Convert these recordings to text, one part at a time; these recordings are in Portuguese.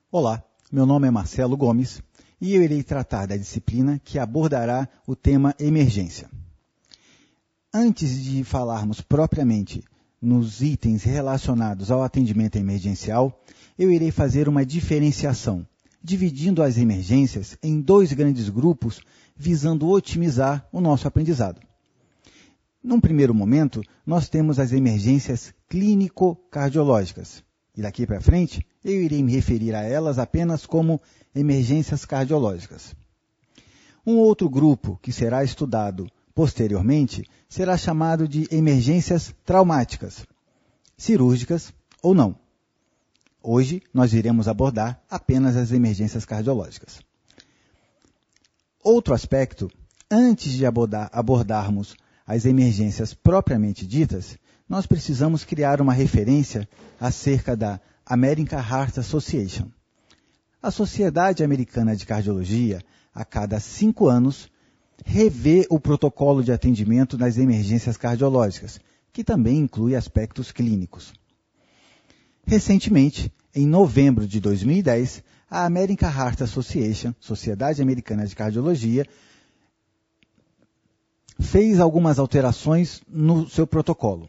Olá, meu nome é Marcelo Gomes e eu irei tratar da disciplina que abordará o tema emergência. Antes de falarmos propriamente nos itens relacionados ao atendimento emergencial, eu irei fazer uma diferenciação, dividindo as emergências em dois grandes grupos, visando otimizar o nosso aprendizado. Num primeiro momento, nós temos as emergências clínico-cardiológicas, e daqui para frente eu irei me referir a elas apenas como emergências cardiológicas. Um outro grupo que será estudado posteriormente será chamado de emergências traumáticas, cirúrgicas ou não. Hoje nós iremos abordar apenas as emergências cardiológicas. Outro aspecto, antes de abordarmos as emergências propriamente ditas, nós precisamos criar uma referência acerca da American Heart Association. A Sociedade Americana de Cardiologia, a cada 5 anos, revê o protocolo de atendimento nas emergências cardiológicas, que também inclui aspectos clínicos. Recentemente, em novembro de 2010, a American Heart Association, Sociedade Americana de Cardiologia, fez algumas alterações no seu protocolo.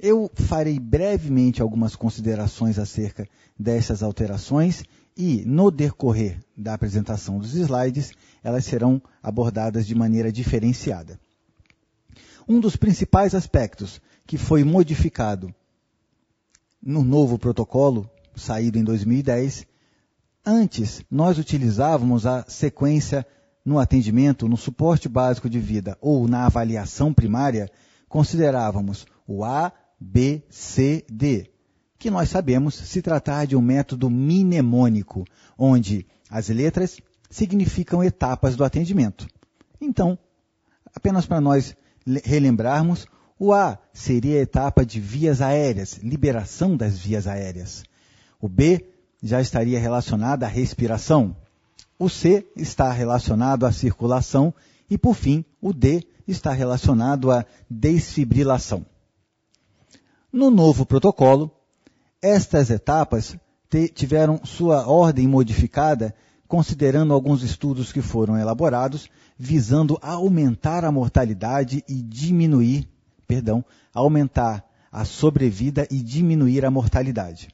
Eu farei brevemente algumas considerações acerca dessas alterações e, no decorrer da apresentação dos slides, elas serão abordadas de maneira diferenciada. Um dos principais aspectos que foi modificado no novo protocolo, saído em 2010, antes nós utilizávamos a sequência no atendimento, no suporte básico de vida ou na avaliação primária, considerávamos o A, B, C, D, que nós sabemos se tratar de um método mnemônico, onde as letras significam etapas do atendimento. Então, apenas para nós relembrarmos, o A seria a etapa de vias aéreas, liberação das vias aéreas. O B já estaria relacionado à respiração. O C está relacionado à circulação e, por fim, o D está relacionado à desfibrilação. No novo protocolo, estas etapas tiveram sua ordem modificada, considerando alguns estudos que foram elaborados, visando aumentar a mortalidade e aumentar a sobrevida e diminuir a mortalidade.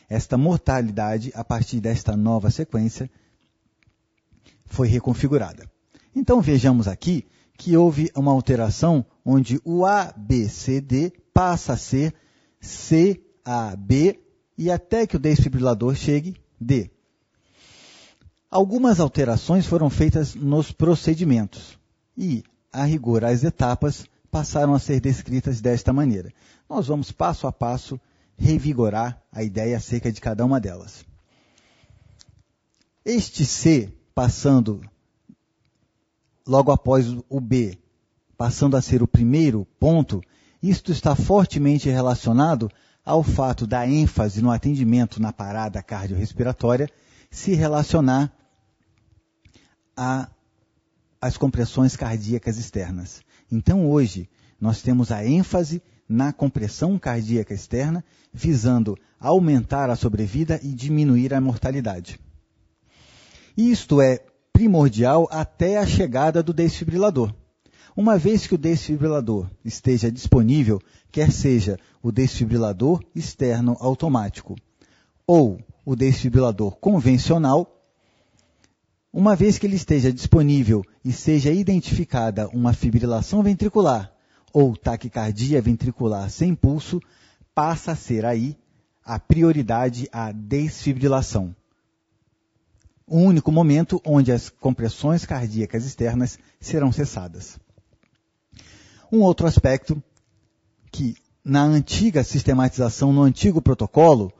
Esta mortalidade, a partir desta nova sequência, foi reconfigurada. Então vejamos aqui que houve uma alteração onde o A, B, C, D passa a ser C, A, B e até que o desfibrilador chegue, D. Algumas alterações foram feitas nos procedimentos e, a rigor, as etapas passaram a ser descritas desta maneira. Nós vamos passo a passo revigorar a ideia acerca de cada uma delas. Este C, passando logo após o B, passando a ser o primeiro ponto, isto está fortemente relacionado ao fato da ênfase no atendimento na parada cardiorrespiratória se relacionar às compressões cardíacas externas. Então, hoje, nós temos a ênfase na compressão cardíaca externa, visando aumentar a sobrevida e diminuir a mortalidade. Isto é primordial até a chegada do desfibrilador. Uma vez que o desfibrilador esteja disponível, quer seja o desfibrilador externo automático ou o desfibrilador convencional, uma vez que ele esteja disponível e seja identificada uma fibrilação ventricular ou taquicardia ventricular sem pulso, passa a ser aí a prioridade à desfibrilação. O único momento onde as compressões cardíacas externas serão cessadas. Um outro aspecto que, na antiga sistematização, no antigo protocolo,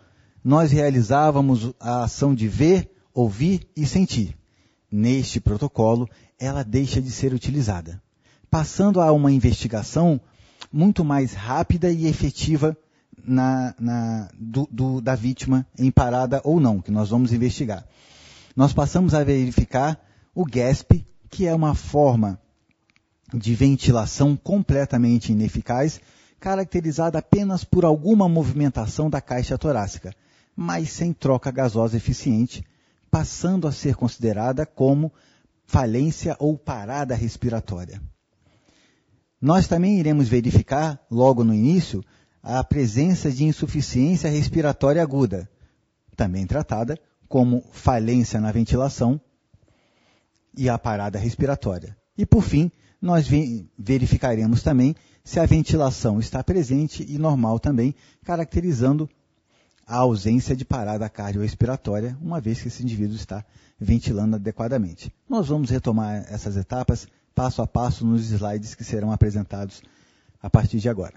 nós realizávamos a ação de ver, ouvir e sentir. Neste protocolo, ela deixa de ser utilizada, passando a uma investigação muito mais rápida e efetiva da vítima em parada ou não, que nós vamos investigar. Nós passamos a verificar o GASP, que é uma forma de ventilação completamente ineficaz, caracterizada apenas por alguma movimentação da caixa torácica, mas sem troca gasosa eficiente, passando a ser considerada como falência ou parada respiratória. Nós também iremos verificar, logo no início, a presença de insuficiência respiratória aguda, também tratada como falência na ventilação e a parada respiratória. E, por fim, nós verificaremos também se a ventilação está presente e normal também, caracterizando a ausência de parada cardiorrespiratória, uma vez que esse indivíduo está ventilando adequadamente. Nós vamos retomar essas etapas passo a passo nos slides que serão apresentados a partir de agora.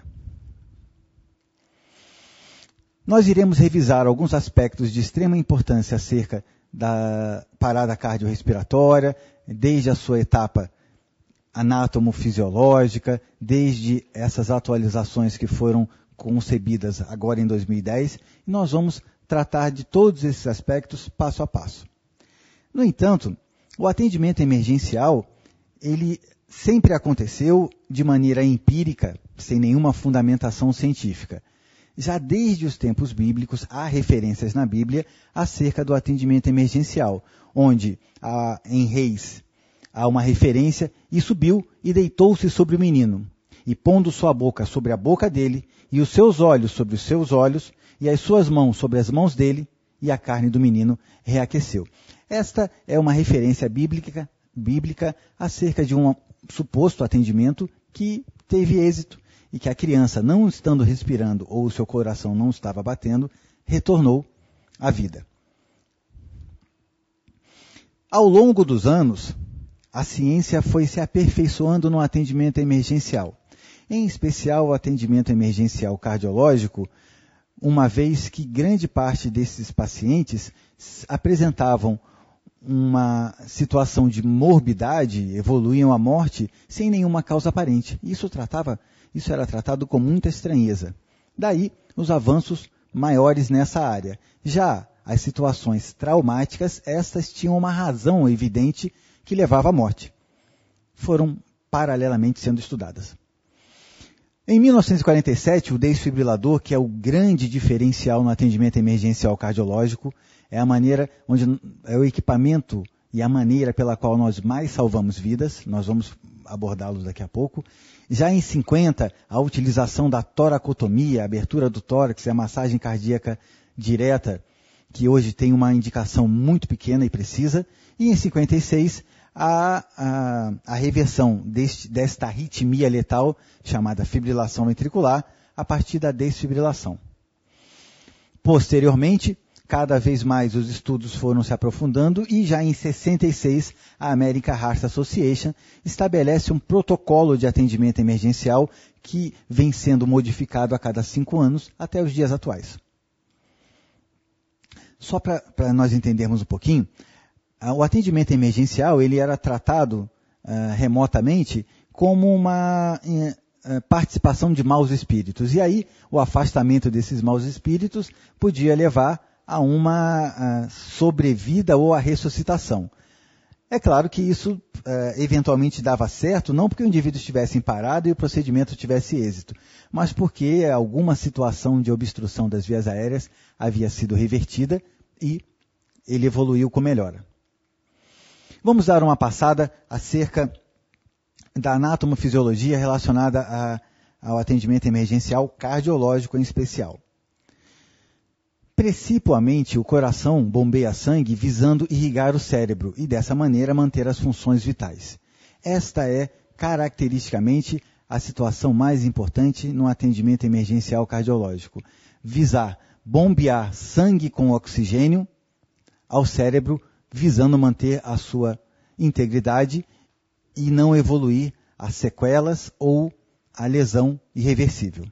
Nós iremos revisar alguns aspectos de extrema importância acerca da parada cardiorrespiratória, desde a sua etapa anátomo-fisiológica, desde essas atualizações que foram concebidas agora em 2010, e nós vamos tratar de todos esses aspectos passo a passo. No entanto, o atendimento emergencial, ele sempre aconteceu de maneira empírica, sem nenhuma fundamentação científica. Já desde os tempos bíblicos, há referências na Bíblia acerca do atendimento emergencial, onde em Reis há uma referência, e subiu e deitou-se sobre o menino, e pondo sua boca sobre a boca dele, e os seus olhos sobre os seus olhos, e as suas mãos sobre as mãos dele, e a carne do menino reaqueceu. Esta é uma referência bíblica acerca de um suposto atendimento que teve êxito, e que a criança, não estando respirando ou o seu coração não estava batendo, retornou à vida. Ao longo dos anos, a ciência foi se aperfeiçoando no atendimento emergencial, em especial o atendimento emergencial cardiológico, uma vez que grande parte desses pacientes apresentavam uma situação de morbidade, evoluíam à morte sem nenhuma causa aparente. Isso era tratado com muita estranheza. Daí, os avanços maiores nessa área. Já as situações traumáticas, estas tinham uma razão evidente que levava à morte. Foram paralelamente sendo estudadas. Em 1947, o desfibrilador, que é o grande diferencial no atendimento emergencial cardiológico, é a maneira onde é o equipamento e a maneira pela qual nós mais salvamos vidas. Nós vamos abordá-los daqui a pouco. Já em 50, a utilização da toracotomia, a abertura do tórax e a massagem cardíaca direta, que hoje tem uma indicação muito pequena e precisa. E em 56, a reversão desta arritmia letal, chamada fibrilação ventricular, a partir da desfibrilação. Posteriormente, cada vez mais os estudos foram se aprofundando e já em 66 a American Heart Association estabelece um protocolo de atendimento emergencial que vem sendo modificado a cada 5 anos até os dias atuais. Só para nós entendermos um pouquinho, o atendimento emergencial ele era tratado remotamente como uma participação de maus espíritos. E aí o afastamento desses maus espíritos podia levar a uma sobrevida ou a ressuscitação. É claro que isso eventualmente dava certo, não porque o indivíduo estivesse parado e o procedimento tivesse êxito, mas porque alguma situação de obstrução das vias aéreas havia sido revertida e ele evoluiu com melhora. Vamos dar uma passada acerca da anatomofisiologia relacionada ao atendimento emergencial cardiológico em especial. Precipuamente, o coração bombeia sangue visando irrigar o cérebro e, dessa maneira, manter as funções vitais. Esta é, caracteristicamente, a situação mais importante no atendimento emergencial cardiológico. Visar bombear sangue com oxigênio ao cérebro, visando manter a sua integridade e não evoluir a sequelas ou a lesão irreversível.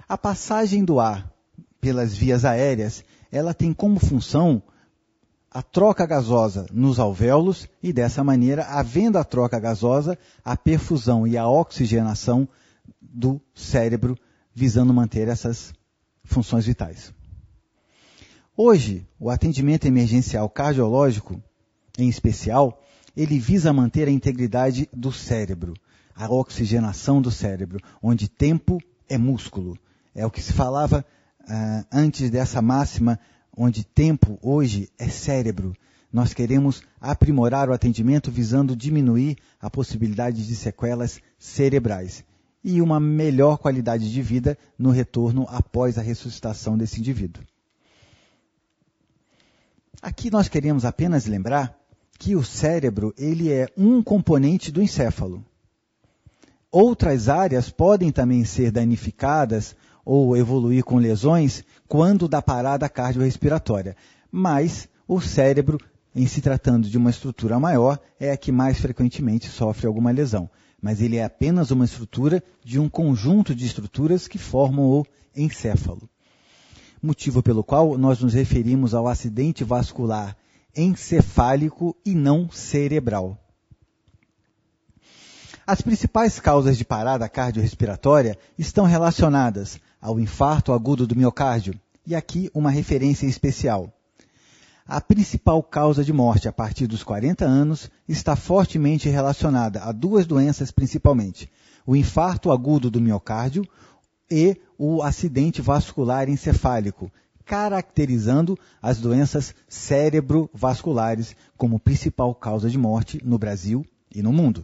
A passagem do ar pelas vias aéreas, ela tem como função a troca gasosa nos alvéolos e, dessa maneira, havendo a troca gasosa, a perfusão e a oxigenação do cérebro, visando manter essas funções vitais. Hoje, o atendimento emergencial cardiológico, em especial, ele visa manter a integridade do cérebro, a oxigenação do cérebro, onde tempo é músculo. É o que se falava antes dessa máxima, onde tempo hoje é cérebro. Nós queremos aprimorar o atendimento visando diminuir a possibilidade de sequelas cerebrais e uma melhor qualidade de vida no retorno após a ressuscitação desse indivíduo. Aqui nós queremos apenas lembrar que o cérebro ele é um componente do encéfalo. Outras áreas podem também ser danificadas ou evoluir com lesões quando da parada cardiorrespiratória, mas o cérebro, em se tratando de uma estrutura maior, é a que mais frequentemente sofre alguma lesão. Mas ele é apenas uma estrutura de um conjunto de estruturas que formam o encéfalo. Motivo pelo qual nós nos referimos ao acidente vascular encefálico e não cerebral. As principais causas de parada cardiorrespiratória estão relacionadas ao infarto agudo do miocárdio, e aqui uma referência especial. A principal causa de morte a partir dos 40 anos está fortemente relacionada a duas doenças principalmente, o infarto agudo do miocárdio e o acidente vascular encefálico, caracterizando as doenças cerebrovasculares como principal causa de morte no Brasil e no mundo.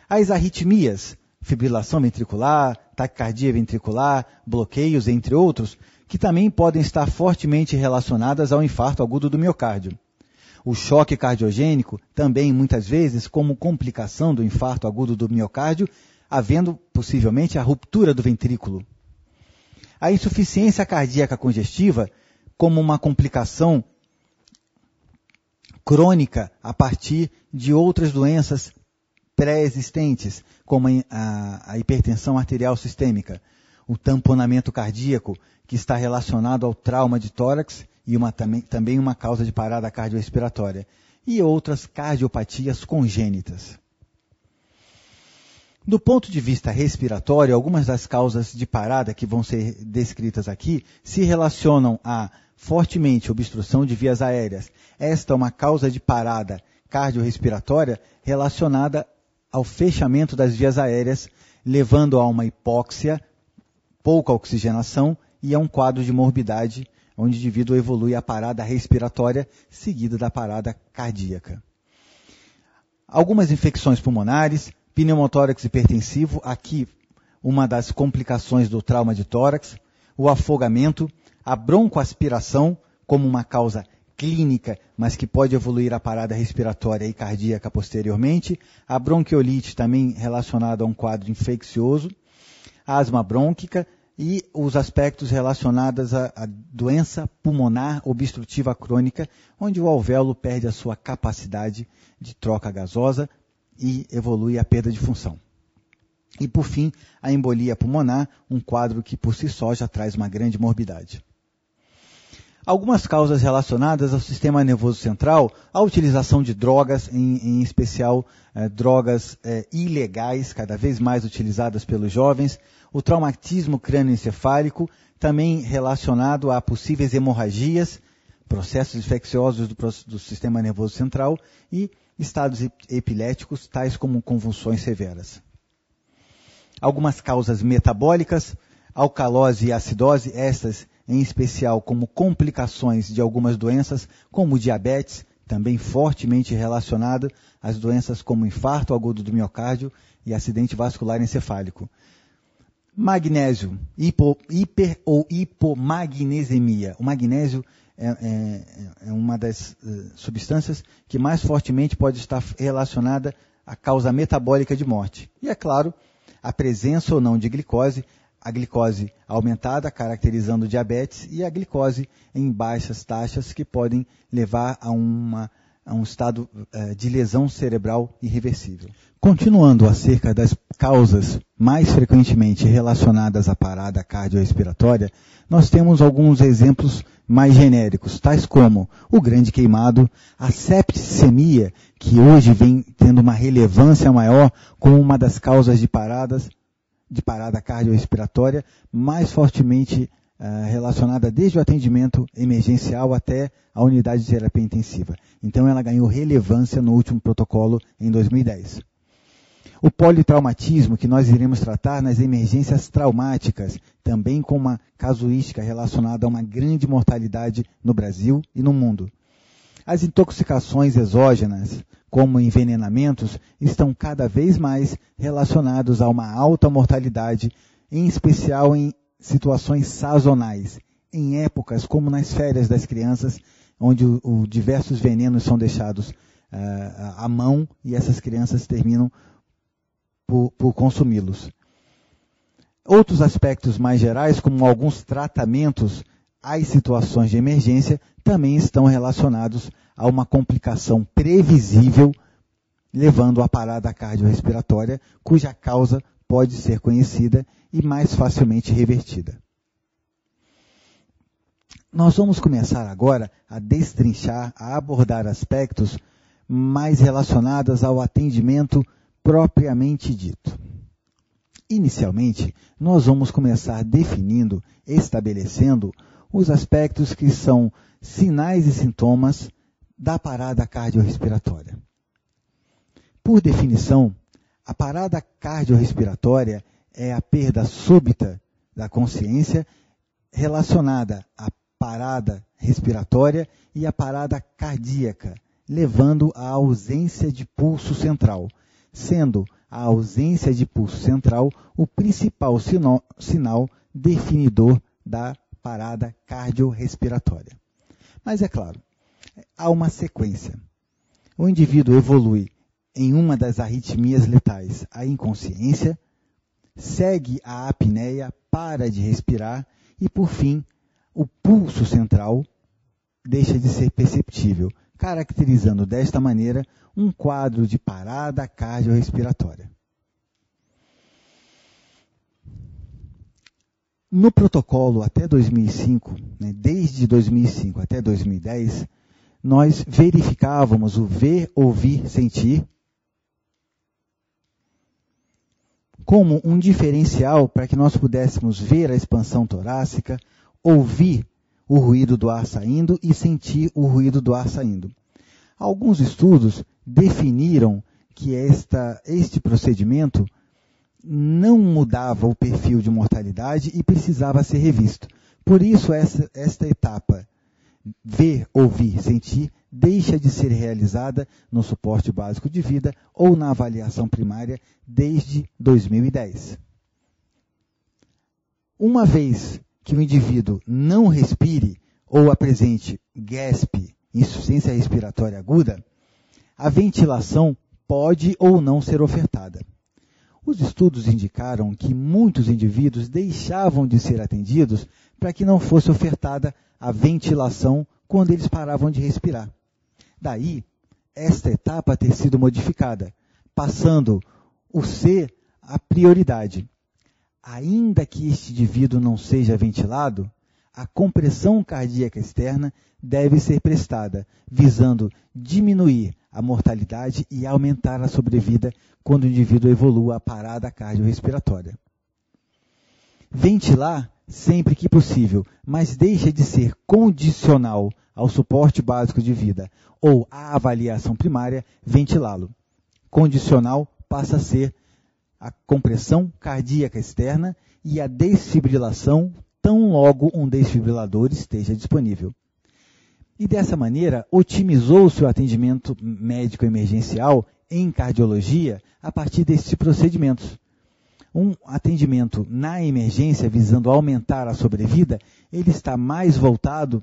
As arritmias, fibrilação ventricular, taquicardia ventricular, bloqueios, entre outros, que também podem estar fortemente relacionadas ao infarto agudo do miocárdio. O choque cardiogênico, também muitas vezes como complicação do infarto agudo do miocárdio, havendo possivelmente a ruptura do ventrículo. A insuficiência cardíaca congestiva, como uma complicação crônica a partir de outras doenças pré-existentes, como a hipertensão arterial sistêmica, o tamponamento cardíaco, que está relacionado ao trauma de tórax e também uma causa de parada cardiorrespiratória, e outras cardiopatias congênitas. Do ponto de vista respiratório, algumas das causas de parada que vão ser descritas aqui se relacionam a fortemente obstrução de vias aéreas. Esta é uma causa de parada cardiorrespiratória relacionada ao fechamento das vias aéreas, levando a uma hipóxia, pouca oxigenação e a um quadro de morbidade, onde o indivíduo evolui a parada respiratória, seguida da parada cardíaca. Algumas infecções pulmonares, pneumotórax hipertensivo, aqui uma das complicações do trauma de tórax, o afogamento, a broncoaspiração como uma causa clínica, mas que pode evoluir a parada respiratória e cardíaca posteriormente, a bronquiolite também relacionada a um quadro infeccioso, a asma brônquica e os aspectos relacionados à doença pulmonar obstrutiva crônica, onde o alvéolo perde a sua capacidade de troca gasosa e evolui a perda de função. E, por fim, a embolia pulmonar, um quadro que por si só já traz uma grande morbidade. Algumas causas relacionadas ao sistema nervoso central, a utilização de drogas, em especial drogas ilegais, cada vez mais utilizadas pelos jovens, o traumatismo crânioencefálico, também relacionado a possíveis hemorragias, processos infecciosos do sistema nervoso central e estados epiléticos, tais como convulsões severas. Algumas causas metabólicas, alcalose e acidose, estas em especial como complicações de algumas doenças, como diabetes, também fortemente relacionado às doenças como infarto agudo do miocárdio e acidente vascular encefálico. Magnésio, hiper ou hipomagnesemia. O magnésio é uma das substâncias que mais fortemente pode estar relacionada à causa metabólica de morte. E, é claro, a presença ou não de glicose, a glicose aumentada, caracterizando diabetes, e a glicose em baixas taxas, que podem levar a um estado de lesão cerebral irreversível. Continuando acerca das causas mais frequentemente relacionadas à parada cardiorrespiratória, nós temos alguns exemplos mais genéricos, tais como o grande queimado, a septicemia, que hoje vem tendo uma relevância maior como uma das causas de parada cardiorrespiratória, mais fortemente relacionada desde o atendimento emergencial até a unidade de terapia intensiva. Então ela ganhou relevância no último protocolo em 2010. O politraumatismo, que nós iremos tratar nas emergências traumáticas, também com uma casuística relacionada a uma grande mortalidade no Brasil e no mundo. As intoxicações exógenas, como envenenamentos, estão cada vez mais relacionados a uma alta mortalidade, em especial em situações sazonais, em épocas como nas férias das crianças, onde diversos venenos são deixados à mão e essas crianças terminam por consumi-los. Outros aspectos mais gerais, como alguns tratamentos às situações de emergência, também estão relacionados a uma complicação previsível, levando à parada cardiorrespiratória, cuja causa pode ser conhecida e mais facilmente revertida. Nós vamos começar agora a destrinchar, a abordar aspectos mais relacionados ao atendimento propriamente dito. Inicialmente, nós vamos começar definindo, estabelecendo os aspectos que são sinais e sintomas da parada cardiorrespiratória. Por definição, a parada cardiorrespiratória é a perda súbita da consciência relacionada à parada respiratória e à parada cardíaca, levando à ausência de pulso central, sendo a ausência de pulso central o principal sinal definidor da parada cardiorrespiratória. Mas é claro, há uma sequência. O indivíduo evolui em uma das arritmias letais, a inconsciência, segue a apneia, para de respirar e, por fim, o pulso central deixa de ser perceptível, caracterizando desta maneira um quadro de parada cardiorrespiratória. No protocolo até 2005, desde 2005 até 2010, nós verificávamos o ver, ouvir, sentir como um diferencial para que nós pudéssemos ver a expansão torácica, ouvir o ruído do ar saindo e sentir o ruído do ar saindo. Alguns estudos definiram que este procedimento não mudava o perfil de mortalidade e precisava ser revisto. Por isso, esta etapa, ver, ouvir, sentir, deixa de ser realizada no suporte básico de vida ou na avaliação primária desde 2010. Uma vez que o indivíduo não respire ou apresente GASP, insuficiência respiratória aguda, a ventilação pode ou não ser ofertada. Os estudos indicaram que muitos indivíduos deixavam de ser atendidos para que não fosse ofertada a ventilação quando eles paravam de respirar. Daí, esta etapa ter sido modificada, passando o ser a prioridade. Ainda que este indivíduo não seja ventilado, a compressão cardíaca externa deve ser prestada, visando diminuir a mortalidade e aumentar a sobrevida quando o indivíduo evolua a parada cardiorrespiratória. Ventilar sempre que possível, mas deixa de ser condicional ao suporte básico de vida ou à avaliação primária, ventilá-lo. Condicional passa a ser a compressão cardíaca externa e a desfibrilação tão logo um desfibrilador esteja disponível. E dessa maneira, otimizou-se o atendimento médico emergencial em cardiologia a partir destes procedimentos. Um atendimento na emergência visando aumentar a sobrevida, ele está mais voltado,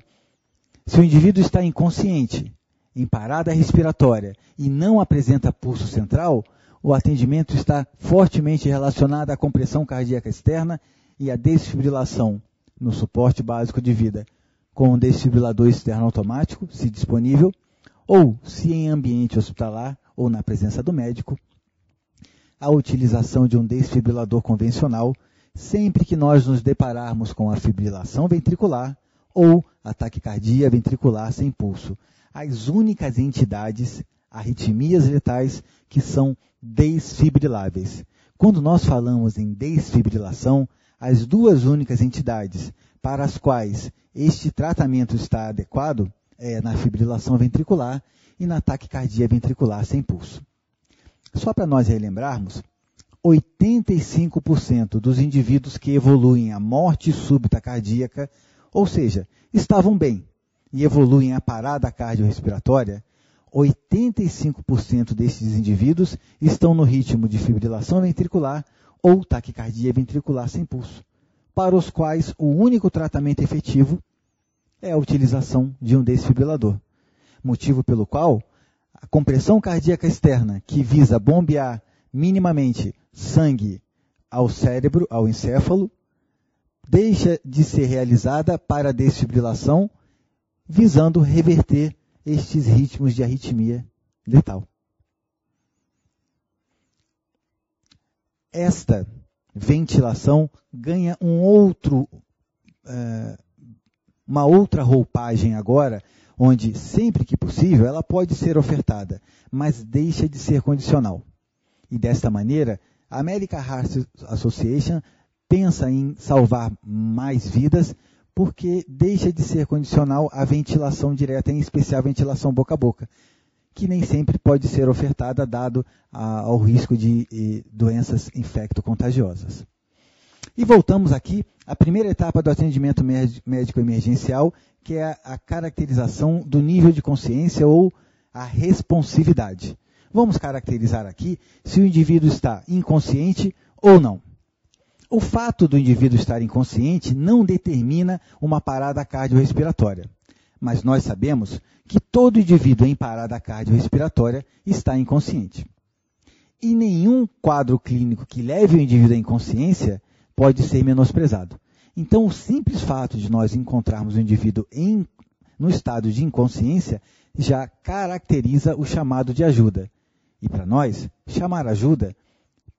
se o indivíduo está inconsciente, em parada respiratória e não apresenta pulso central, o atendimento está fortemente relacionado à compressão cardíaca externa e à desfibrilação no suporte básico de vida, com um desfibrilador externo automático, se disponível, ou, se em ambiente hospitalar ou na presença do médico, a utilização de um desfibrilador convencional sempre que nós nos depararmos com a fibrilação ventricular ou a taquicardia ventricular sem pulso. As únicas entidades, arritmias letais, que são desfibriláveis. Quando nós falamos em desfibrilação, as duas únicas entidades para as quais este tratamento está adequado é na fibrilação ventricular e na taquicardia ventricular sem pulso. Só para nós relembrarmos, 85% dos indivíduos que evoluem à morte súbita cardíaca, ou seja, estavam bem e evoluem à parada cardiorrespiratória, 85% desses indivíduos estão no ritmo de fibrilação ventricular ou taquicardia ventricular sem pulso, para os quais o único tratamento efetivo é a utilização de um desfibrilador, motivo pelo qual a compressão cardíaca externa, que visa bombear minimamente sangue ao cérebro, ao encéfalo, deixa de ser realizada para a desfibrilação, visando reverter estes ritmos de arritmia letal. Esta ventilação ganha uma outra roupagem agora, onde, sempre que possível, ela pode ser ofertada, mas deixa de ser condicional. E desta maneira, a American Heart Association pensa em salvar mais vidas, porque deixa de ser condicional a ventilação direta, em especial a ventilação boca a boca, que nem sempre pode ser ofertada, dado ao risco de doenças infecto-contagiosas. E voltamos aqui à primeira etapa do atendimento médico emergencial, que é a caracterização do nível de consciência ou a responsividade. Vamos caracterizar aqui se o indivíduo está inconsciente ou não. O fato do indivíduo estar inconsciente não determina uma parada cardiorrespiratória, mas nós sabemos que todo indivíduo em parada cardiorrespiratória está inconsciente. E nenhum quadro clínico que leve o indivíduo à inconsciência pode ser menosprezado. Então, o simples fato de nós encontrarmos o indivíduo no estado de inconsciência já caracteriza o chamado de ajuda. E para nós, chamar ajuda,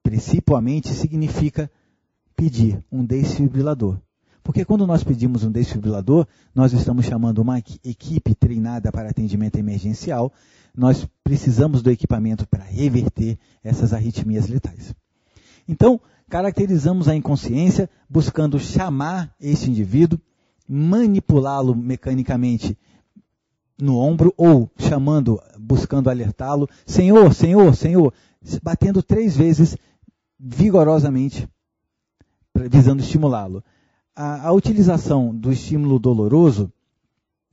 principalmente, significa pedir um desfibrilador. Porque quando nós pedimos um desfibrilador, nós estamos chamando uma equipe treinada para atendimento emergencial, nós precisamos do equipamento para reverter essas arritmias letais. Então, caracterizamos a inconsciência buscando chamar esse indivíduo, manipulá-lo mecanicamente no ombro ou buscando alertá-lo, Senhor, Senhor, Senhor, batendo 3 vezes vigorosamente, visando estimulá-lo. A utilização do estímulo doloroso,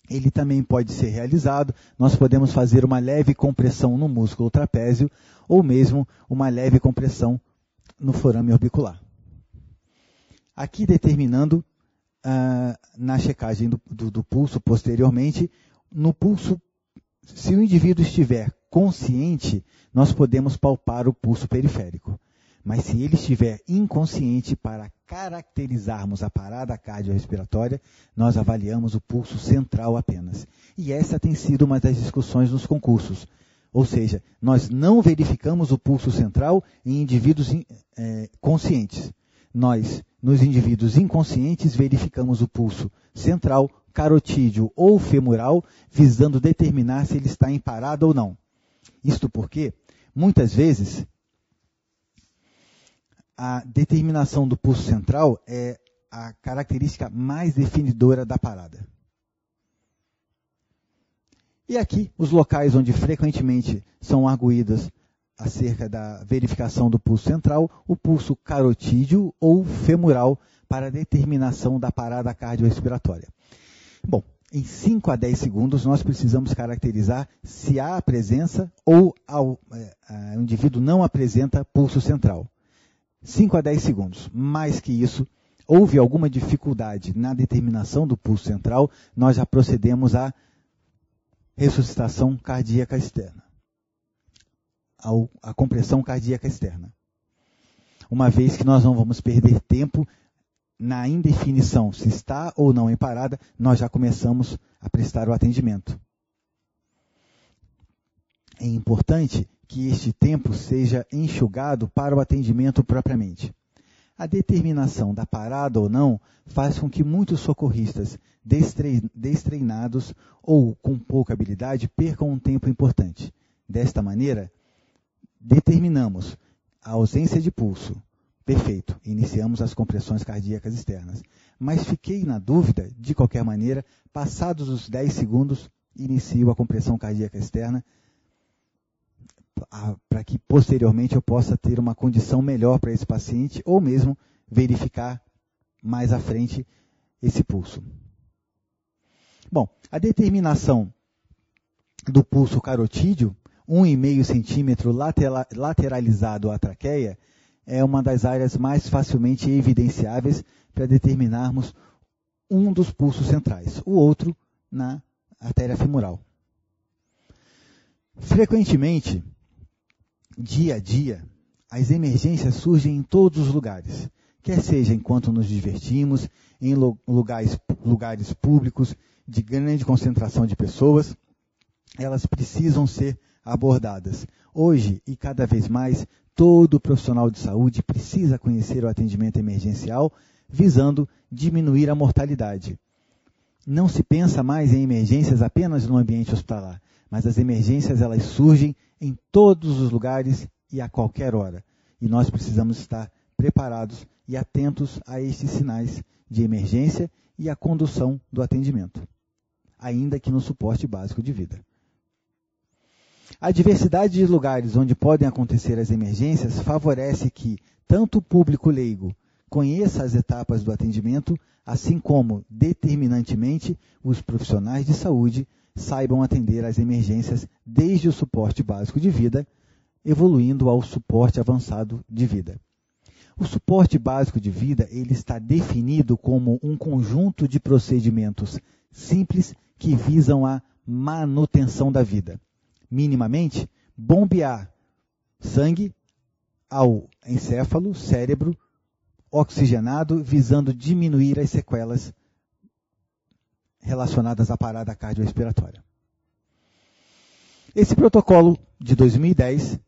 ele também pode ser realizado. Nós podemos fazer uma leve compressão no músculo trapézio ou mesmo uma leve compressão no forame orbicular. Aqui determinando, na checagem do pulso posteriormente, no pulso, se o indivíduo estiver consciente, nós podemos palpar o pulso periférico. Mas se ele estiver inconsciente, para caracterizarmos a parada cardiorrespiratória, nós avaliamos o pulso central apenas. E essa tem sido uma das discussões nos concursos. Ou seja, nós não verificamos o pulso central em indivíduos conscientes. Nós, nos indivíduos inconscientes, verificamos o pulso central, carotídeo ou femoral, visando determinar se ele está em parada ou não. Isto porque, muitas vezes, a determinação do pulso central é a característica mais definidora da parada. E aqui, os locais onde frequentemente são arguídas acerca da verificação do pulso central, o pulso carotídeo ou femoral para a determinação da parada cardiorrespiratória. Bom, em 5 a 10 segundos nós precisamos caracterizar se há a presença ou o indivíduo não apresenta pulso central. 5 a 10 segundos. Mais que isso, houve alguma dificuldade na determinação do pulso central, nós já procedemos à ressuscitação cardíaca externa, à compressão cardíaca externa. Uma vez que nós não vamos perder tempo na indefinição se está ou não em parada, nós já começamos a prestar o atendimento. É importante que este tempo seja enxugado para o atendimento propriamente. A determinação da parada ou não faz com que muitos socorristas destreinados ou com pouca habilidade percam um tempo importante. Desta maneira, determinamos a ausência de pulso. Perfeito, iniciamos as compressões cardíacas externas. Mas fiquei na dúvida, de qualquer maneira, passados os 10 segundos, inicio a compressão cardíaca externa, para que posteriormente eu possa ter uma condição melhor para esse paciente ou mesmo verificar mais à frente esse pulso. Bom, a determinação do pulso carotídeo, 1,5 centímetro lateralizado à traqueia, é uma das áreas mais facilmente evidenciáveis para determinarmos um dos pulsos centrais, o outro na artéria femoral. Frequentemente, dia a dia, as emergências surgem em todos os lugares, quer seja enquanto nos divertimos, em lugares públicos de grande concentração de pessoas, elas precisam ser abordadas. Hoje, e cada vez mais, todo profissional de saúde precisa conhecer o atendimento emergencial, visando diminuir a mortalidade. Não se pensa mais em emergências apenas no ambiente hospitalar, mas as emergências elas surgem em todos os lugares e a qualquer hora. E nós precisamos estar preparados e atentos a estes sinais de emergência e a condução do atendimento, ainda que no suporte básico de vida. A diversidade de lugares onde podem acontecer as emergências favorece que tanto o público leigo conheça as etapas do atendimento, assim como, determinantemente, os profissionais de saúde saibam atender às emergências desde o suporte básico de vida, evoluindo ao suporte avançado de vida. O suporte básico de vida ele está definido como um conjunto de procedimentos simples que visam a manutenção da vida. Minimamente, bombear sangue ao encéfalo, cérebro, oxigenado, visando diminuir as sequelas relacionadas à parada cardiorrespiratória. Esse protocolo de 2010,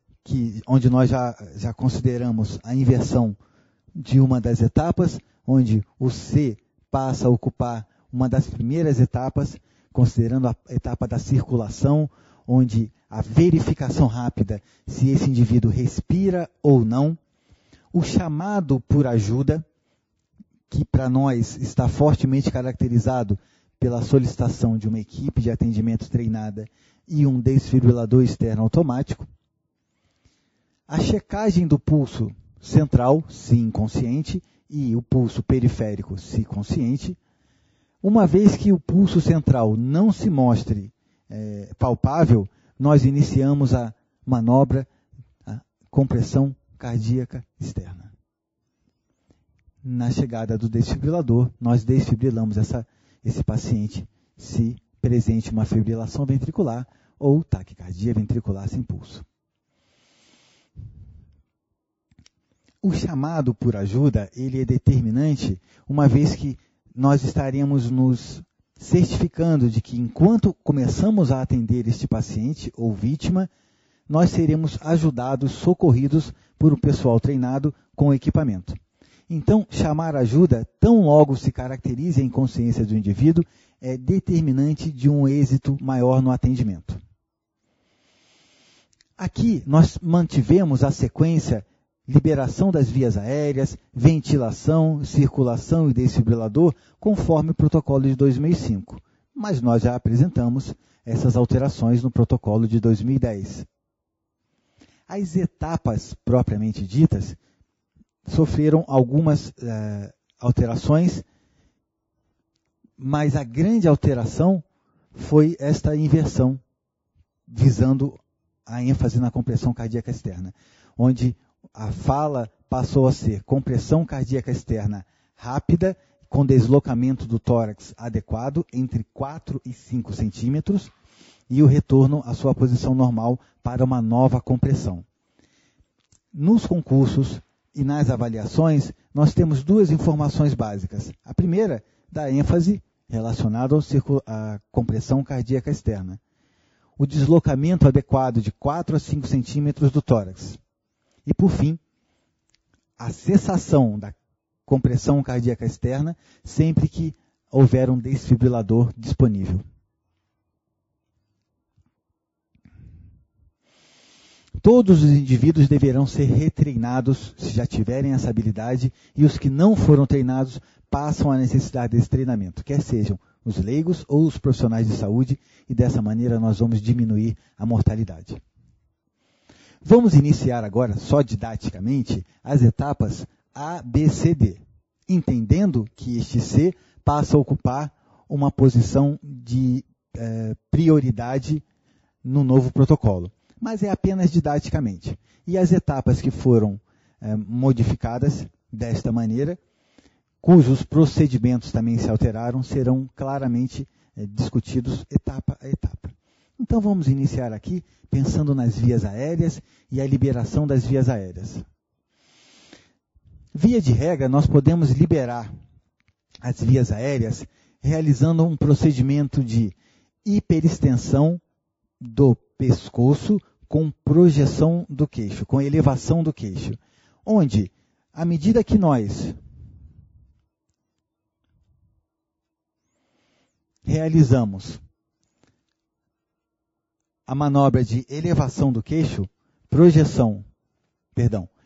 onde nós já consideramos a inversão de uma das etapas, onde o C passa a ocupar uma das primeiras etapas, considerando a etapa da circulação, onde a verificação rápida se esse indivíduo respira ou não, o chamado por ajuda, que para nós está fortemente caracterizado pela solicitação de uma equipe de atendimento treinada e um desfibrilador externo automático, a checagem do pulso central, se inconsciente, e o pulso periférico, se consciente, uma vez que o pulso central não se mostre palpável, nós iniciamos a manobra, a compressão cardíaca externa. Na chegada do desfibrilador, nós desfibrilamos esse paciente, se presente uma fibrilação ventricular ou taquicardia ventricular sem pulso. O chamado por ajuda, ele é determinante, uma vez que nós estaremos nos certificando de que enquanto começamos a atender este paciente ou vítima, nós seremos ajudados, socorridos por um pessoal treinado com equipamento. Então, chamar ajuda, tão logo se caracterize a inconsciência do indivíduo, é determinante de um êxito maior no atendimento. Aqui, nós mantivemos a sequência liberação das vias aéreas, ventilação, circulação e desfibrilador, conforme o protocolo de 2005. Mas nós já apresentamos essas alterações no protocolo de 2010. As etapas propriamente ditas sofreram algumas alterações, mas a grande alteração foi esta inversão, visando a ênfase na compressão cardíaca externa, onde a fala passou a ser compressão cardíaca externa rápida, com deslocamento do tórax adequado, entre 4 e 5 centímetros, e o retorno à sua posição normal para uma nova compressão. Nos concursos e nas avaliações, nós temos duas informações básicas. A primeira, da ênfase relacionada à compressão cardíaca externa. O deslocamento adequado de 4 a 5 centímetros do tórax. E, por fim, a cessação da compressão cardíaca externa sempre que houver um desfibrilador disponível. Todos os indivíduos deverão ser retreinados se já tiverem essa habilidade, e os que não foram treinados passam a necessidade desse treinamento, quer sejam os leigos ou os profissionais de saúde, e dessa maneira nós vamos diminuir a mortalidade. Vamos iniciar agora, só didaticamente, as etapas A, B, C, D, entendendo que este C passa a ocupar uma posição de prioridade no novo protocolo, mas é apenas didaticamente. E as etapas que foram modificadas desta maneira, cujos procedimentos também se alteraram, serão claramente discutidos etapa a etapa. Então vamos iniciar aqui pensando nas vias aéreas e a liberação das vias aéreas. Via de regra, nós podemos liberar as vias aéreas realizando um procedimento de hiperextensão do pescoço com projeção do queixo, com elevação do queixo, onde, à medida que nós realizamos a manobra de elevação do queixo,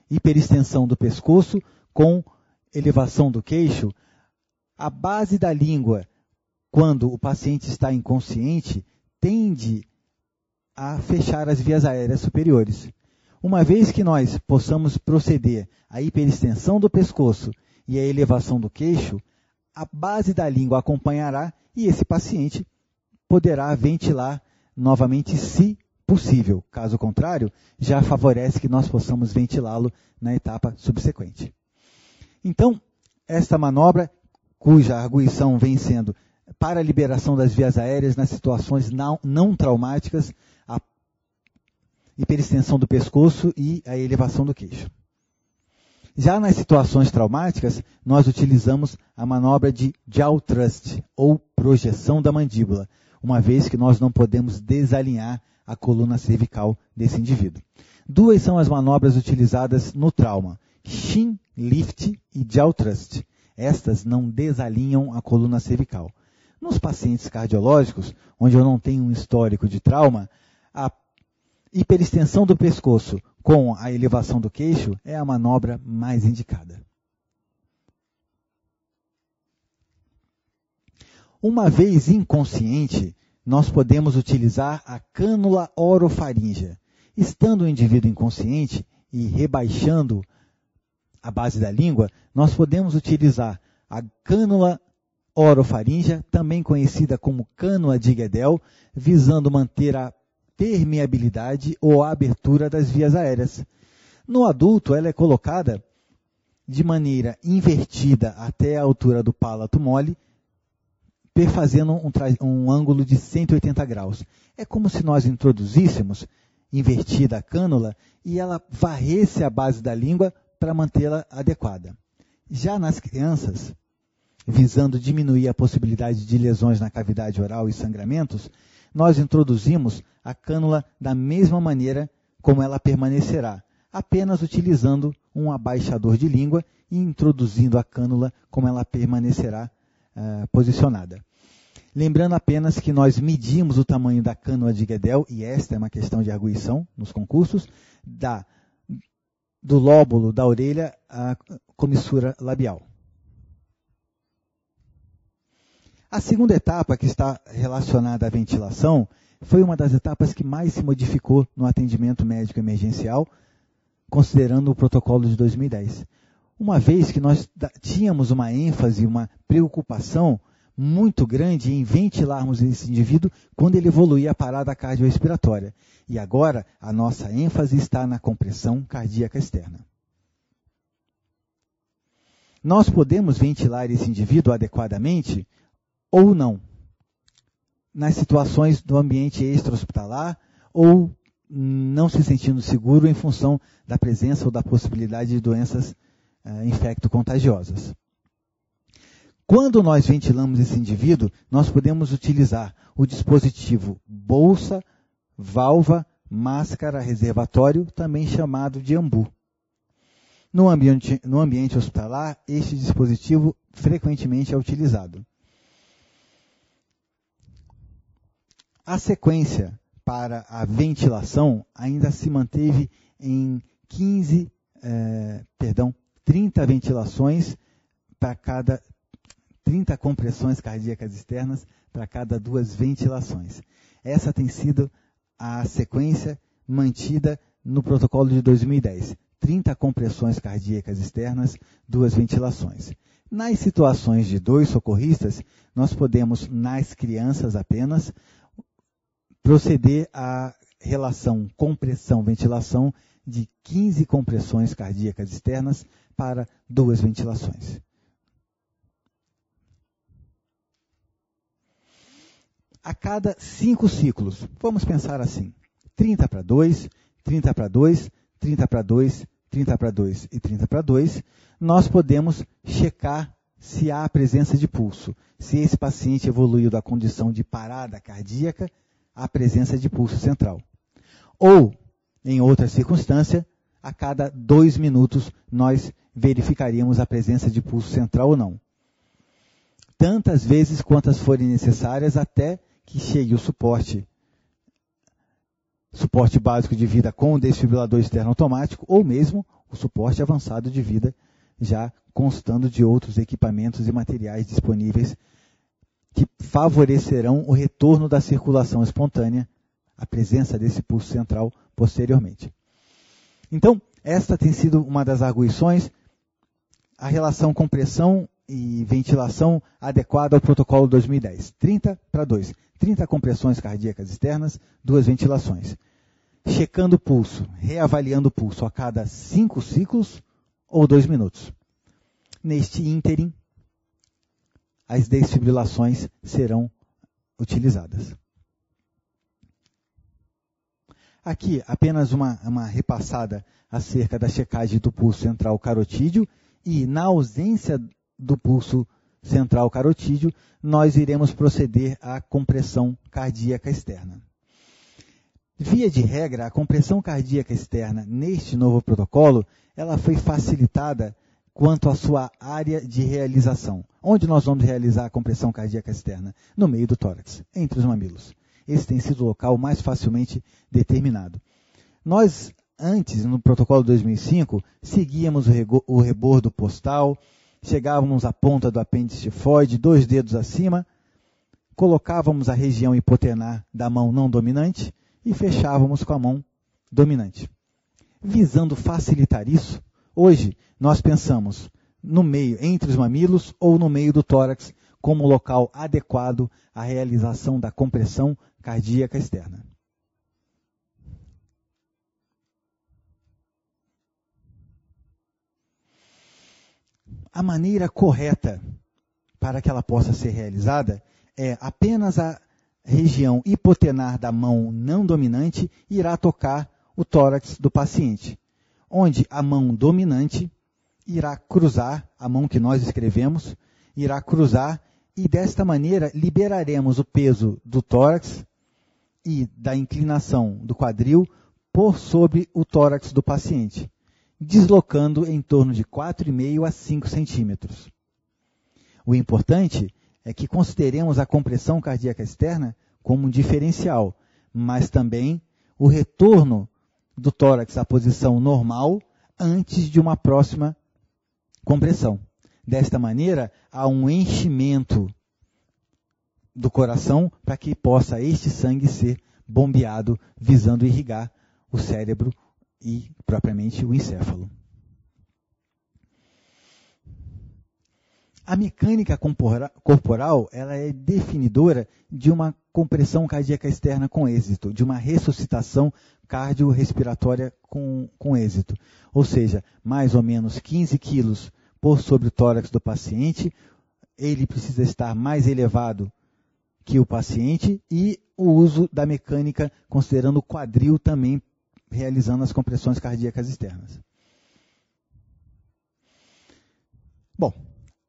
hiperextensão do pescoço com elevação do queixo, a base da língua, quando o paciente está inconsciente, tende a fechar as vias aéreas superiores. Uma vez que nós possamos proceder à hiperextensão do pescoço e à elevação do queixo, a base da língua acompanhará e esse paciente poderá ventilar novamente, se possível. Caso contrário, já favorece que nós possamos ventilá-lo na etapa subsequente. Então, esta manobra, cuja arguição vem sendo para a liberação das vias aéreas nas situações não traumáticas, a hiperextensão do pescoço e a elevação do queixo. Já nas situações traumáticas, nós utilizamos a manobra de jaw thrust, ou projeção da mandíbula, uma vez que nós não podemos desalinhar a coluna cervical desse indivíduo. Duas são as manobras utilizadas no trauma, chin lift e jaw thrust. Estas não desalinham a coluna cervical. Nos pacientes cardiológicos, onde eu não tenho um histórico de trauma, a hiperextensão do pescoço com a elevação do queixo é a manobra mais indicada. Uma vez inconsciente, nós podemos utilizar a cânula orofaríngea. Estando o indivíduo inconsciente e rebaixando a base da língua, nós podemos utilizar a cânula orofaríngea, também conhecida como cânula de Guedel, visando manter a permeabilidade ou a abertura das vias aéreas. No adulto, ela é colocada de maneira invertida até a altura do palato mole, perfazendo um ângulo de 180 graus. É como se nós introduzíssemos, invertida a cânula, e ela varresse a base da língua para mantê-la adequada. Já nas crianças, visando diminuir a possibilidade de lesões na cavidade oral e sangramentos, nós introduzimos a cânula da mesma maneira como ela permanecerá, apenas utilizando um abaixador de língua e introduzindo a cânula como ela permanecerá posicionada. Lembrando apenas que nós medimos o tamanho da cânula de Guedel, e esta é uma questão de arguição nos concursos, do lóbulo da orelha à comissura labial. A segunda etapa, que está relacionada à ventilação, foi uma das etapas que mais se modificou no atendimento médico emergencial, considerando o protocolo de 2010. Uma vez que nós tínhamos uma ênfase, uma preocupação muito grande em ventilarmos esse indivíduo quando ele evoluía a parada cardiorrespiratória. E agora a nossa ênfase está na compressão cardíaca externa. Nós podemos ventilar esse indivíduo adequadamente ou não, nas situações do ambiente extra-hospitalar ou não se sentindo seguro em função da presença ou da possibilidade de doenças infecto-contagiosas. Quando nós ventilamos esse indivíduo, nós podemos utilizar o dispositivo bolsa, válvula, máscara, reservatório, também chamado de ambu. No ambiente hospitalar, este dispositivo frequentemente é utilizado. A sequência para a ventilação ainda se manteve em 30 ventilações para cada 30 compressões cardíacas externas para cada 2 ventilações. Essa tem sido a sequência mantida no protocolo de 2010, 30 compressões cardíacas externas, 2 ventilações. Nas situações de 2 socorristas, nós podemos, nas crianças apenas, proceder à relação compressão-ventilação de 15 compressões cardíacas externas para 2 ventilações. A cada 5 ciclos, vamos pensar assim, 30 para 2, 30 para 2, 30 para 2, 30 para 2 e 30 para 2, nós podemos checar se há a presença de pulso. Se esse paciente evoluiu da condição de parada cardíaca à presença de pulso central. Ou, em outra circunstância, a cada 2 minutos nós verificaríamos a presença de pulso central ou não. Tantas vezes quantas forem necessárias até que chegue o suporte básico de vida com o desfibrilador externo automático ou mesmo o suporte avançado de vida já constando de outros equipamentos e materiais disponíveis que favorecerão o retorno da circulação espontânea, a presença desse pulso central posteriormente. Então, esta tem sido uma das arguições, a relação compressão e ventilação adequada ao protocolo 2010. 30 para 2. 30 compressões cardíacas externas, 2 ventilações. Checando o pulso, reavaliando o pulso a cada 5 ciclos ou 2 minutos. Neste ínterim, as desfibrilações serão utilizadas. Aqui, apenas uma repassada acerca da checagem do pulso central carotídeo e, na ausência do pulso central carotídeo, nós iremos proceder à compressão cardíaca externa. Via de regra, a compressão cardíaca externa neste novo protocolo, ela foi facilitada quanto à sua área de realização. Onde nós vamos realizar a compressão cardíaca externa? No meio do tórax, entre os mamilos. Esse tem sido o local mais facilmente determinado. Nós, antes, no protocolo 2005, seguíamos o rebordo postal, chegávamos à ponta do apêndice tifoide, 2 dedos acima, colocávamos a região hipotenar da mão não dominante e fechávamos com a mão dominante. Visando facilitar isso, hoje nós pensamos no meio, entre os mamilos ou no meio do tórax, como local adequado à realização da compressão cardíaca externa. A maneira correta para que ela possa ser realizada é apenas a região hipotenar da mão não dominante irá tocar o tórax do paciente, onde a mão dominante irá cruzar, a mão que nós escrevemos, irá cruzar e desta maneira liberaremos o peso do tórax e da inclinação do quadril por sobre o tórax do paciente, deslocando em torno de 4,5 a 5 centímetros. O importante é que consideremos a compressão cardíaca externa como um diferencial, mas também o retorno do tórax à posição normal antes de uma próxima compressão. Desta maneira, há um enchimento do coração para que possa este sangue ser bombeado, visando irrigar o cérebro e, propriamente, o encéfalo. A mecânica corporal ela é definidora de uma compressão cardíaca externa com êxito, de uma ressuscitação cardiorrespiratória com êxito. Ou seja, mais ou menos 15 quilos por sobre o tórax do paciente, ele precisa estar mais elevado que o paciente e o uso da mecânica, considerando o quadril também, realizando as compressões cardíacas externas. Bom,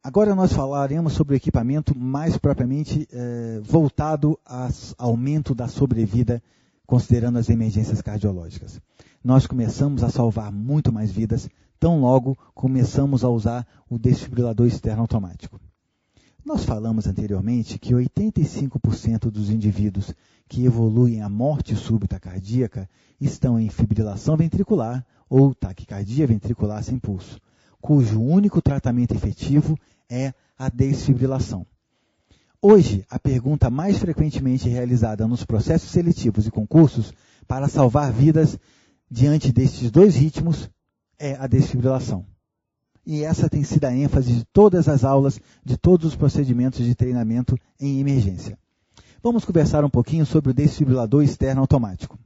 agora nós falaremos sobre o equipamento mais propriamente voltado ao aumento da sobrevida, considerando as emergências cardiológicas. Nós começamos a salvar muito mais vidas, tão logo começamos a usar o desfibrilador externo automático. Nós falamos anteriormente que 85% dos indivíduos que evoluem à morte súbita cardíaca estão em fibrilação ventricular ou taquicardia ventricular sem pulso, cujo único tratamento efetivo é a desfibrilação. Hoje, a pergunta mais frequentemente realizada nos processos seletivos e concursos para salvar vidas diante destes dois ritmos é a desfibrilação. E essa tem sido a ênfase de todas as aulas, de todos os procedimentos de treinamento em emergência. Vamos conversar um pouquinho sobre o desfibrilador externo automático.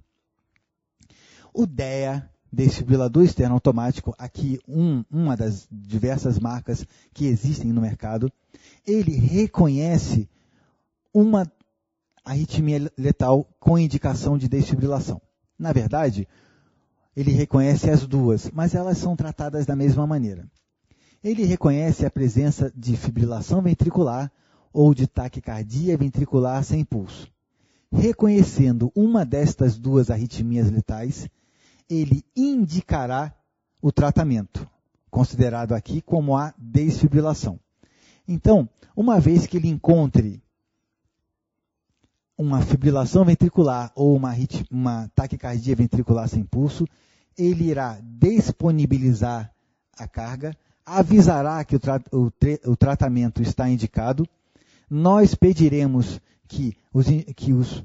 O DEA, desfibrilador externo automático, aqui uma das diversas marcas que existem no mercado, ele reconhece uma arritmia letal com indicação de desfibrilação. Na verdade, ele reconhece as duas, mas elas são tratadas da mesma maneira. Ele reconhece a presença de fibrilação ventricular ou de taquicardia ventricular sem pulso. Reconhecendo uma destas duas arritmias letais, ele indicará o tratamento, considerado aqui como a desfibrilação. Então, uma vez que ele encontre uma fibrilação ventricular ou uma taquicardia ventricular sem pulso, ele irá disponibilizar a carga, avisará que o tratamento está indicado, nós pediremos que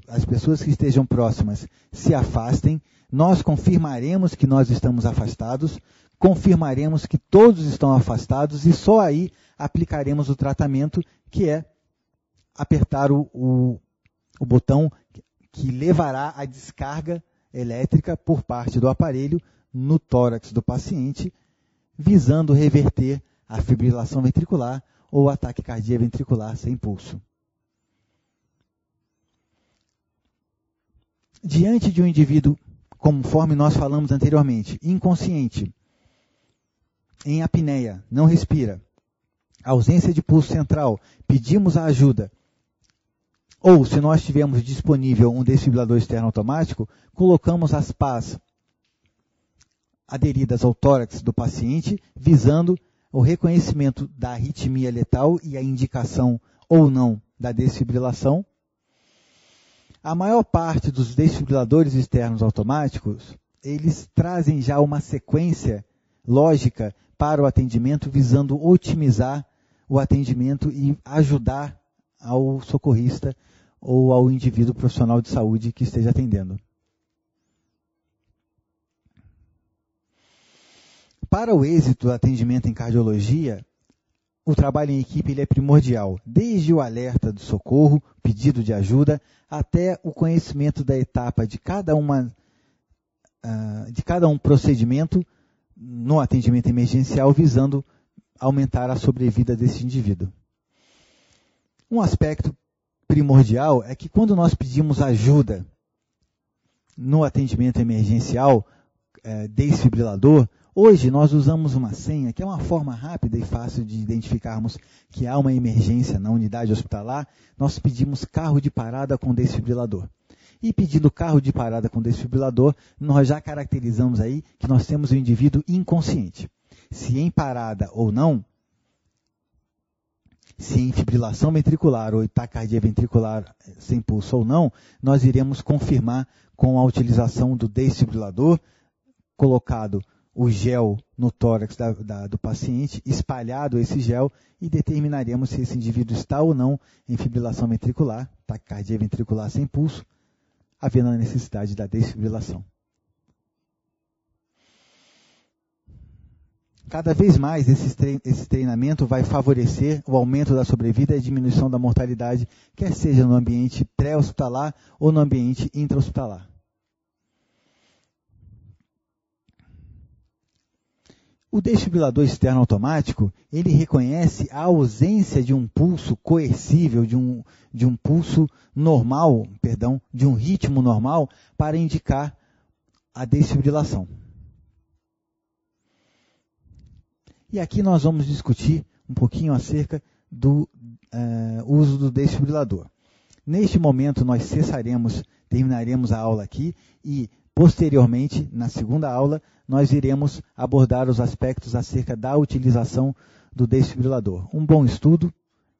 as pessoas que estejam próximas se afastem, nós confirmaremos que nós estamos afastados, confirmaremos que todos estão afastados e só aí aplicaremos o tratamento, que é apertar o botão que levará a descarga elétrica por parte do aparelho no tórax do paciente, visando reverter a fibrilação ventricular ou a taquicardia ventricular sem pulso. Diante de um indivíduo, conforme nós falamos anteriormente, inconsciente, em apneia, não respira, ausência de pulso central, pedimos a ajuda, ou se nós tivermos disponível um desfibrilador externo automático, colocamos as pás aderidas ao tórax do paciente, visando o reconhecimento da arritmia letal e a indicação ou não da desfibrilação. A maior parte dos desfibriladores externos automáticos, eles trazem já uma sequência lógica para o atendimento, visando otimizar o atendimento e ajudar ao socorrista ou ao indivíduo profissional de saúde que esteja atendendo. Para o êxito do atendimento em cardiologia, o trabalho em equipe ele é primordial, desde o alerta do socorro, pedido de ajuda, até o conhecimento da etapa de cada um procedimento no atendimento emergencial, visando aumentar a sobrevida desse indivíduo. Um aspecto primordial é que quando nós pedimos ajuda no atendimento emergencial, desfibrilador, hoje nós usamos uma senha, que é uma forma rápida e fácil de identificarmos que há uma emergência na unidade hospitalar. Nós pedimos carro de parada com desfibrilador. E pedindo carro de parada com desfibrilador, nós já caracterizamos aí que nós temos o indivíduo inconsciente. Se em parada ou não, se em fibrilação ventricular ou taquicardia ventricular sem pulso ou não, nós iremos confirmar com a utilização do desfibrilador, colocado o gel no tórax do paciente, espalhado esse gel, e determinaremos se esse indivíduo está ou não em fibrilação ventricular, taquicardia ventricular sem pulso, havendo a necessidade da desfibrilação. Cada vez mais esse treinamento vai favorecer o aumento da sobrevida e a diminuição da mortalidade, quer seja no ambiente pré-hospitalar ou no ambiente intra-hospitalar. O desfibrilador externo automático, ele reconhece a ausência de um pulso coercível, de um pulso normal, de um ritmo normal, para indicar a desfibrilação. E aqui nós vamos discutir um pouquinho acerca do uso do desfibrilador. Neste momento nós terminaremos a aula aqui e, posteriormente, na segunda aula, nós iremos abordar os aspectos acerca da utilização do desfibrilador. Um bom estudo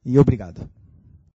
e obrigado.